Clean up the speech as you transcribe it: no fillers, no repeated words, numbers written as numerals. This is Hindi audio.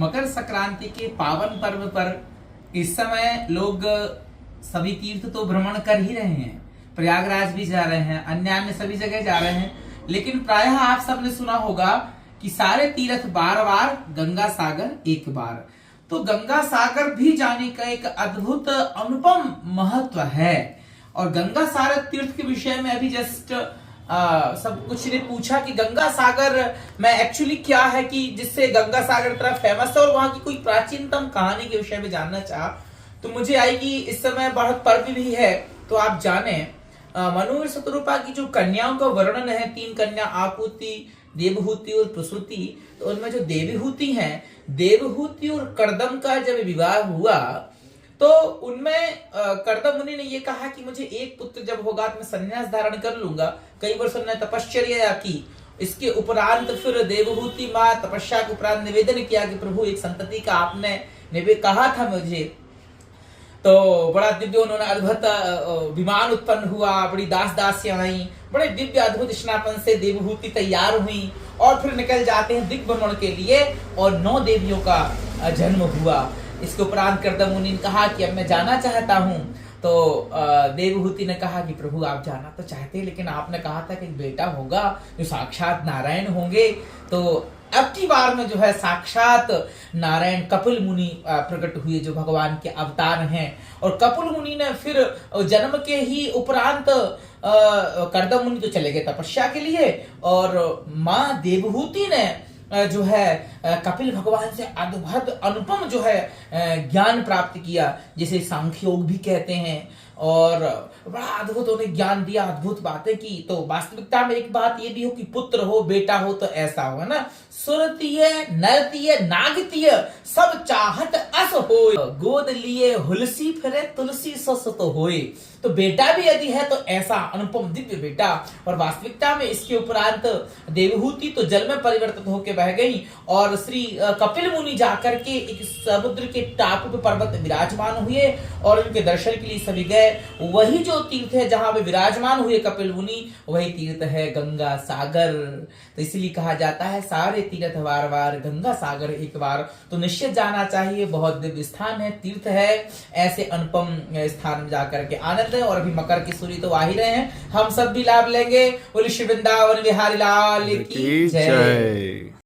मकर संक्रांति के पावन पर्व पर इस समय लोग सभी तीर्थ तो भ्रमण कर ही रहे हैं। प्रयागराज भी जा रहे हैं, अन्य सभी जगह जा रहे हैं। लेकिन प्रायः आप सबने सुना होगा कि सारे तीर्थ बार बार, गंगा सागर एक बार। तो गंगा सागर भी जाने का एक अद्भुत अनुपम महत्व है। और गंगा सागर तीर्थ के विषय में अभी जस्ट सब कुछ ने पूछा कि गंगा सागर में एक्चुअली क्या है कि जिससे गंगा सागर तरह फेमस है, और वहां की कोई प्राचीनतम कहानी के विषय में जानना चाहा तो मुझे आई कि इस समय बढ़त पर्व भी है तो आप जाने। मनु शतरूपा की जो कन्याओं का वर्णन है, 3 कन्या आकुति, देवहूति और प्रसूति। तो उनमें जो देवहूति है, देवहूति और कर्दम का जब विवाह हुआ तो उनमें कर्दम मुनि ने ये कहा कि मुझे एक पुत्र जब होगा तो मैं संन्यास धारण कर लूंगा। कई वर्ष उन्होंने तपश्चर्या की। इसके उपरांत फिर देवहूति माँ तपस्या के उपरांत निवेदन किया कि प्रभु एक संतति का आपने कहा था मुझे। तो बड़ा दिव्य उन्होंने अद्भुत विमान उत्पन्न हुआ, बड़ी दास दासियां आई, बड़े दिव्य अद्भुत स्नापन से देवहूति तैयार हुई और फिर निकल जाते हैं दिग्भ्रमण के लिए और 9 देवियों का जन्म हुआ। इसके उपरांत कर्दम मुनि ने कहा कि अब मैं जाना चाहता हूं। तो देवहूति ने कहा कि प्रभु आप जाना तो चाहते हैं, लेकिन आपने कहा था कि एक बेटा होगा जो साक्षात नारायण होंगे। तो अब की बार में जो है साक्षात नारायण कपिल मुनि प्रकट हुए, जो भगवान के अवतार हैं। और कपिल मुनि ने फिर जन्म के ही उपरांत कर्दम मुनि तो चले गए तपस्या के लिए, और माँ देवहूति ने जो है कपिल भगवान से अद्भुत अनुपम जो है ज्ञान प्राप्त किया, जिसे सांख्य योग भी कहते हैं। और बड़ा अद्भुत उन्हें ज्ञान दिया, अद्भुत बातें की। तो वास्तविकता में एक बात ये भी हो कि पुत्र हो, बेटा हो तो ऐसा हो, है ना। सुरतीय नरतीय नागतीय सब चाहत अस होय, गोद लिए हुलसी फिरे तुलसी सस तो होय। तो बेटा भी यदि है तो ऐसा अनुपम दिव्य बेटा। और वास्तविकता में इसके उपरांत देवहूति तो जल में परिवर्तित होकर बह गई और श्री कपिल मुनि जाकर के एक समुद्र के टापू पे पर्वत विराजमान हुए और उनके दर्शन के लिए सभी गए। वही जो तीर्थ है जहां वे विराजमान हुए कपिल मुनि, वही तीर्थ है गंगा सागर। तो इसलिए कहा जाता है सारे तीर्थ बार बार, गंगा सागर एक बार। तो निश्चित जाना चाहिए, बहुत दिव्य स्थान है, तीर्थ है। ऐसे अनुपम स्थान में जाकर के आनंद है। और अभी मकर की सूर्य तो आ ही रहे हैं, हम सब भी लाभ लेंगे। बोले श्री वृंदावन बिहारी लाल की जय।